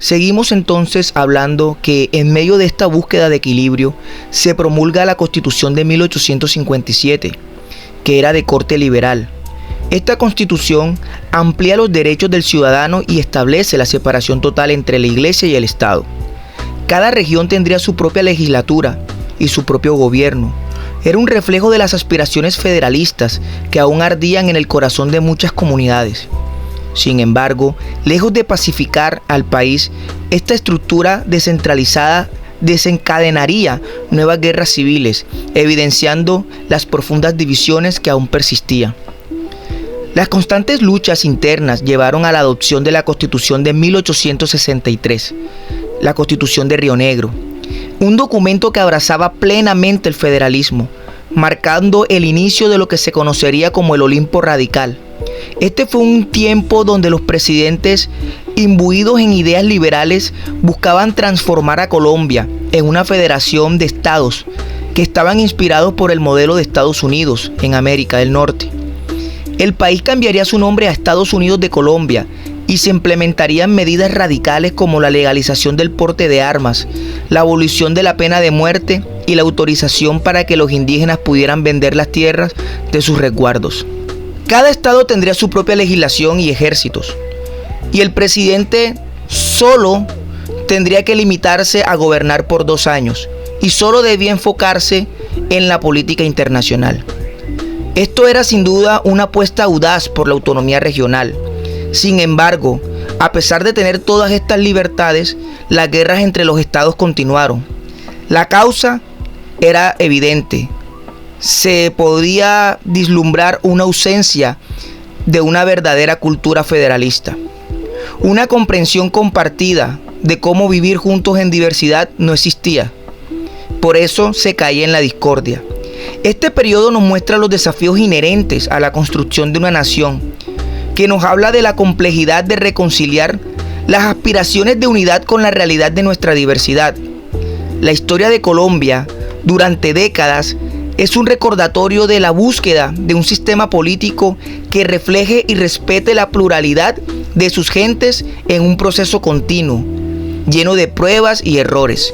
Seguimos entonces hablando que en medio de esta búsqueda de equilibrio se promulga la Constitución de 1857, que era de corte liberal. Esta Constitución amplía los derechos del ciudadano y establece la separación total entre la Iglesia y el Estado. Cada región tendría su propia legislatura y su propio gobierno. Era un reflejo de las aspiraciones federalistas que aún ardían en el corazón de muchas comunidades. Sin embargo, lejos de pacificar al país, esta estructura descentralizada desencadenaría nuevas guerras civiles, evidenciando las profundas divisiones que aún persistían. Las constantes luchas internas llevaron a la adopción de la Constitución de 1863, la Constitución de Río Negro, un documento que abrazaba plenamente el federalismo, marcando el inicio de lo que se conocería como el Olimpo Radical. Este fue un tiempo donde los presidentes, imbuidos en ideas liberales, buscaban transformar a Colombia en una federación de estados que estaban inspirados por el modelo de Estados Unidos en América del Norte. El país cambiaría su nombre a Estados Unidos de Colombia y se implementarían medidas radicales como la legalización del porte de armas, la abolición de la pena de muerte y la autorización para que los indígenas pudieran vender las tierras de sus resguardos. Cada estado tendría su propia legislación y ejércitos, y el presidente solo tendría que limitarse a gobernar por 2 años y solo debía enfocarse en la política internacional. Esto era sin duda una apuesta audaz por la autonomía regional. Sin embargo, a pesar de tener todas estas libertades, las guerras entre los estados continuaron. La causa era evidente. Se podía vislumbrar una ausencia de una verdadera cultura federalista. Una comprensión compartida de cómo vivir juntos en diversidad no existía. Por eso se caía en la discordia. Este periodo nos muestra los desafíos inherentes a la construcción de una nación, que nos habla de la complejidad de reconciliar las aspiraciones de unidad con la realidad de nuestra diversidad. La historia de Colombia, durante décadas, es un recordatorio de la búsqueda de un sistema político que refleje y respete la pluralidad de sus gentes en un proceso continuo, lleno de pruebas y errores,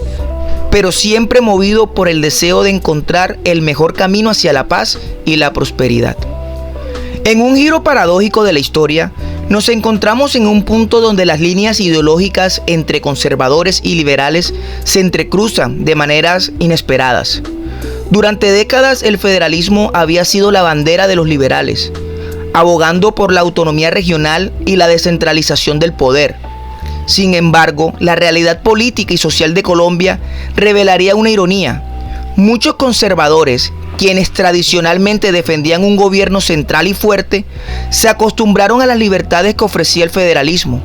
pero siempre movido por el deseo de encontrar el mejor camino hacia la paz y la prosperidad. En un giro paradójico de la historia, nos encontramos en un punto donde las líneas ideológicas entre conservadores y liberales se entrecruzan de maneras inesperadas. Durante décadas el federalismo había sido la bandera de los liberales, abogando por la autonomía regional y la descentralización del poder. Sin embargo, la realidad política y social de Colombia revelaría una ironía. Muchos conservadores, quienes tradicionalmente defendían un gobierno central y fuerte, se acostumbraron a las libertades que ofrecía el federalismo.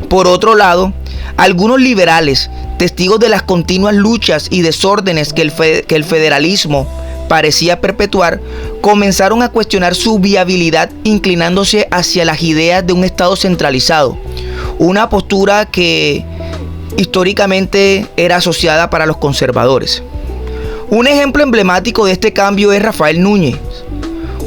Por otro lado, algunos liberales, testigos de las continuas luchas y desórdenes que el federalismo parecía perpetuar, comenzaron a cuestionar su viabilidad, inclinándose hacia las ideas de un Estado centralizado, una postura que históricamente era asociada para los conservadores. Un ejemplo emblemático de este cambio es Rafael Núñez,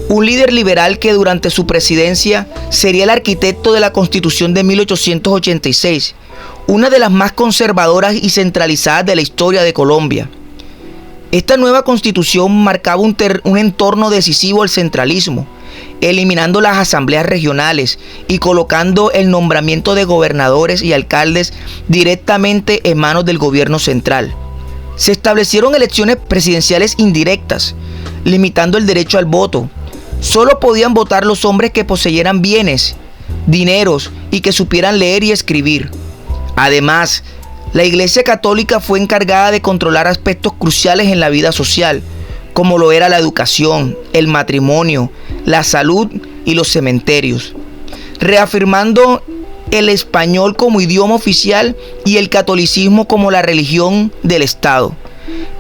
un líder liberal que durante su presidencia sería el arquitecto de la Constitución de 1886, una de las más conservadoras y centralizadas de la historia de Colombia. Esta nueva Constitución marcaba un entorno decisivo al centralismo, eliminando las asambleas regionales y colocando el nombramiento de gobernadores y alcaldes directamente en manos del gobierno central. Se establecieron elecciones presidenciales indirectas, limitando el derecho al voto. Solo podían votar los hombres que poseyeran bienes, dineros y que supieran leer y escribir. Además, la Iglesia Católica fue encargada de controlar aspectos cruciales en la vida social, como lo era la educación, el matrimonio, la salud y los cementerios, reafirmando el español como idioma oficial y el catolicismo como la religión del Estado.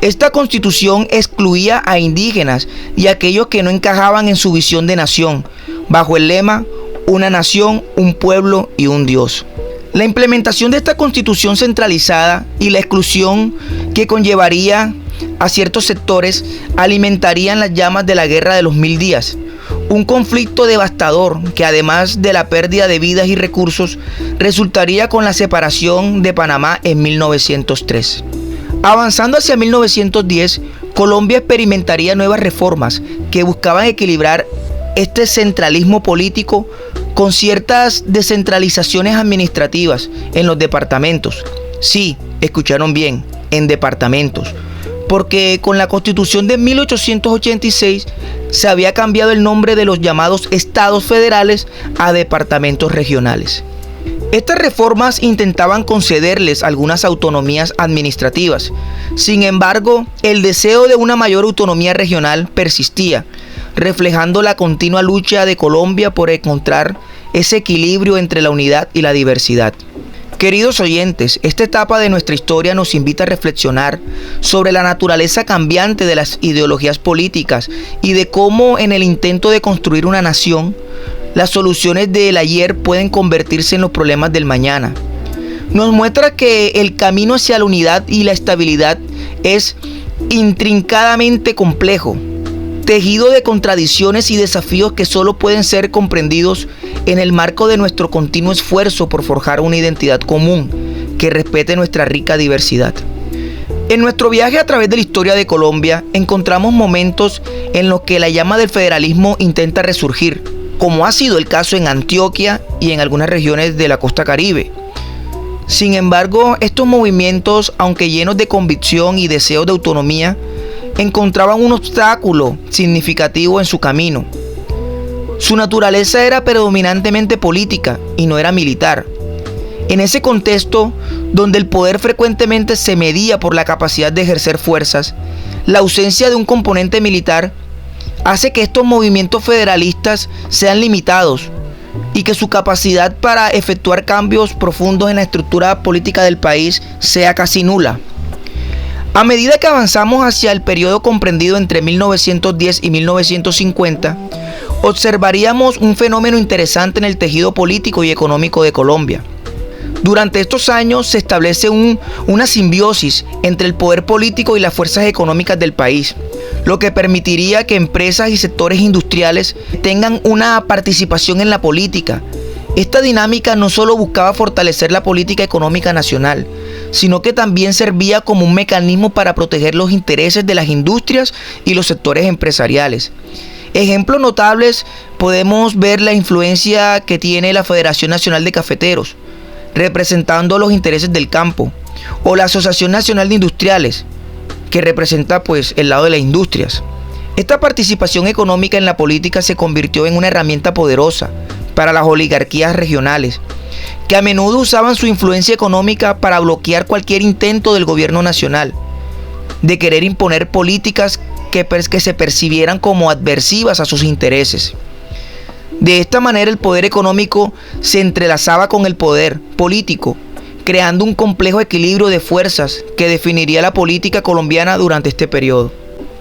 Esta constitución excluía a indígenas y a aquellos que no encajaban en su visión de nación, bajo el lema "Una nación, un pueblo y un Dios". La implementación de esta constitución centralizada y la exclusión que conllevaría a ciertos sectores alimentarían las llamas de la Guerra de los 1000 días, Un conflicto devastador que, además de la pérdida de vidas y recursos, resultaría con la separación de Panamá en 1903. Avanzando hacia 1910, Colombia experimentaría nuevas reformas que buscaban equilibrar este centralismo político con ciertas descentralizaciones administrativas en los departamentos. Sí, escucharon bien, en departamentos. Porque con la Constitución de 1886 se había cambiado el nombre de los llamados estados federales a departamentos regionales. Estas reformas intentaban concederles algunas autonomías administrativas. Sin embargo, el deseo de una mayor autonomía regional persistía, reflejando la continua lucha de Colombia por encontrar ese equilibrio entre la unidad y la diversidad. Queridos oyentes, esta etapa de nuestra historia nos invita a reflexionar sobre la naturaleza cambiante de las ideologías políticas y de cómo en el intento de construir una nación, las soluciones del ayer pueden convertirse en los problemas del mañana. Nos muestra que el camino hacia la unidad y la estabilidad es intrincadamente complejo, tejido de contradicciones y desafíos que solo pueden ser comprendidos en el marco de nuestro continuo esfuerzo por forjar una identidad común que respete nuestra rica diversidad. En nuestro viaje a través de la historia de Colombia encontramos momentos en los que la llama del federalismo intenta resurgir, como ha sido el caso en Antioquia y en algunas regiones de la costa Caribe. Sin embargo, estos movimientos, aunque llenos de convicción y deseos de autonomía, encontraban un obstáculo significativo en su camino. Su naturaleza era predominantemente política y no era militar. En ese contexto, donde el poder frecuentemente se medía por la capacidad de ejercer fuerzas, la ausencia de un componente militar hace que estos movimientos federalistas sean limitados y que su capacidad para efectuar cambios profundos en la estructura política del país sea casi nula. A medida que avanzamos hacia el periodo comprendido entre 1910 y 1950, observaríamos un fenómeno interesante en el tejido político y económico de Colombia. Durante estos años se establece una simbiosis entre el poder político y las fuerzas económicas del país, lo que permitiría que empresas y sectores industriales tengan una participación en la política. Esta dinámica no solo buscaba fortalecer la política económica nacional, sino que también servía como un mecanismo para proteger los intereses de las industrias y los sectores empresariales. Ejemplos notables podemos ver la influencia que tiene la Federación Nacional de Cafeteros, representando los intereses del campo, o la Asociación Nacional de Industriales, que representa el lado de las industrias. Esta participación económica en la política se convirtió en una herramienta poderosa para las oligarquías regionales, que a menudo usaban su influencia económica para bloquear cualquier intento del gobierno nacional de querer imponer políticas que se percibieran como adversivas a sus intereses. De esta manera el poder económico se entrelazaba con el poder político, creando un complejo equilibrio de fuerzas que definiría la política colombiana durante este periodo.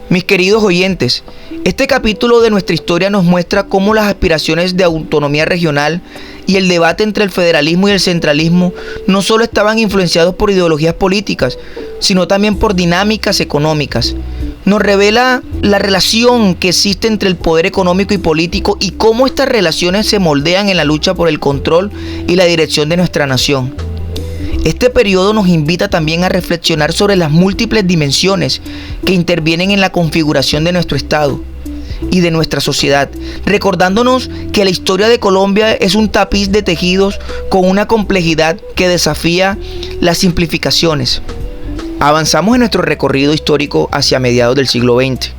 Mis queridos oyentes, este capítulo de nuestra historia nos muestra cómo las aspiraciones de autonomía regional y el debate entre el federalismo y el centralismo no solo estaban influenciados por ideologías políticas, sino también por dinámicas económicas. Nos revela la relación que existe entre el poder económico y político y cómo estas relaciones se moldean en la lucha por el control y la dirección de nuestra nación. Este periodo nos invita también a reflexionar sobre las múltiples dimensiones que intervienen en la configuración de nuestro Estado y de nuestra sociedad, recordándonos que la historia de Colombia es un tapiz de tejidos con una complejidad que desafía las simplificaciones. Avanzamos en nuestro recorrido histórico hacia mediados del siglo XX,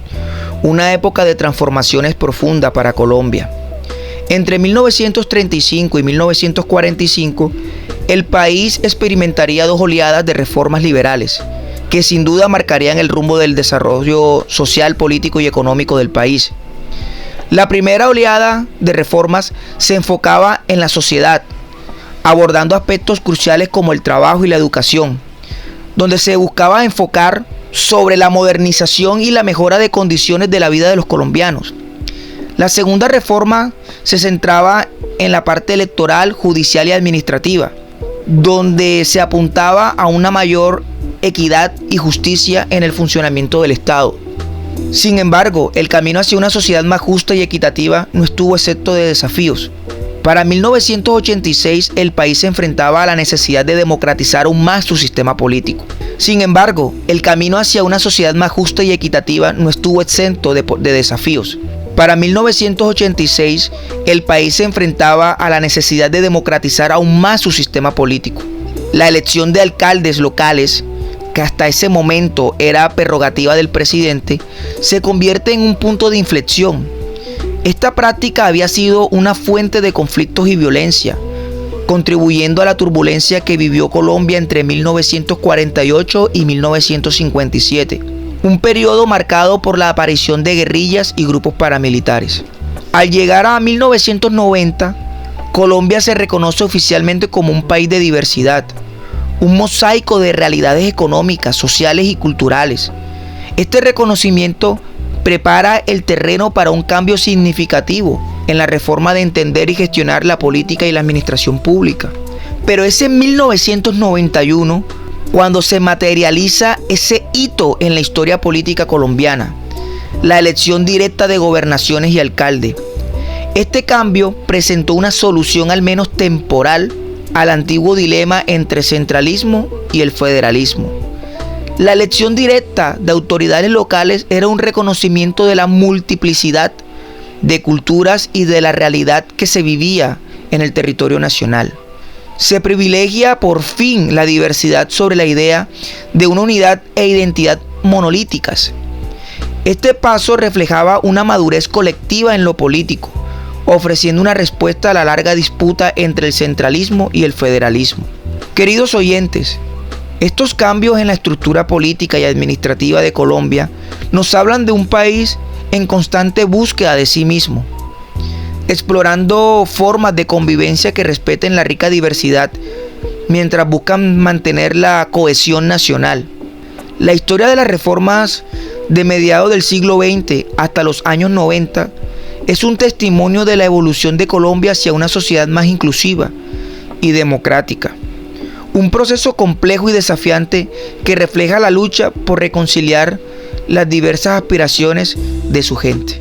una época de transformaciones profundas para Colombia. Entre 1935 y 1945, el país experimentaría dos oleadas de reformas liberales, que sin duda marcarían el rumbo del desarrollo social, político y económico del país. La primera oleada de reformas se enfocaba en la sociedad, abordando aspectos cruciales como el trabajo y la educación, donde se buscaba enfocar sobre la modernización y la mejora de condiciones de la vida de los colombianos. La segunda reforma se centraba en la parte electoral, judicial y administrativa, donde se apuntaba a una mayor equidad y justicia en el funcionamiento del Estado. Sin embargo, el camino hacia una sociedad más justa y equitativa no estuvo exento de desafíos. Para 1986, el país se enfrentaba a la necesidad de democratizar aún más su sistema político. Sin embargo, el camino hacia una sociedad más justa y equitativa no estuvo exento de desafíos. Para 1986, el país se enfrentaba a la necesidad de democratizar aún más su sistema político. La elección de alcaldes locales, que hasta ese momento era prerrogativa del presidente, se convierte en un punto de inflexión. Esta práctica había sido una fuente de conflictos y violencia, contribuyendo a la turbulencia que vivió Colombia entre 1948 y 1957, un periodo marcado por la aparición de guerrillas y grupos paramilitares. Al llegar a 1990, Colombia se reconoce oficialmente como un país de diversidad, un mosaico de realidades económicas, sociales y culturales. Este reconocimiento prepara el terreno para un cambio significativo en la reforma de entender y gestionar la política y la administración pública. Pero es en 1991 cuando se materializa ese hito en la historia política colombiana, la elección directa de gobernaciones y alcalde. Este cambio presentó una solución al menos temporal al antiguo dilema entre centralismo y el federalismo. La elección directa de autoridades locales era un reconocimiento de la multiplicidad de culturas y de la realidad que se vivía en el territorio nacional. Se privilegia por fin la diversidad sobre la idea de una unidad e identidad monolíticas. Este paso reflejaba una madurez colectiva en lo político, ofreciendo una respuesta a la larga disputa entre el centralismo y el federalismo. Queridos oyentes, estos cambios en la estructura política y administrativa de Colombia nos hablan de un país en constante búsqueda de sí mismo, explorando formas de convivencia que respeten la rica diversidad mientras buscan mantener la cohesión nacional. La historia de las reformas de mediados del siglo XX hasta los años 90 es un testimonio de la evolución de Colombia hacia una sociedad más inclusiva y democrática. Un proceso complejo y desafiante que refleja la lucha por reconciliar las diversas aspiraciones de su gente.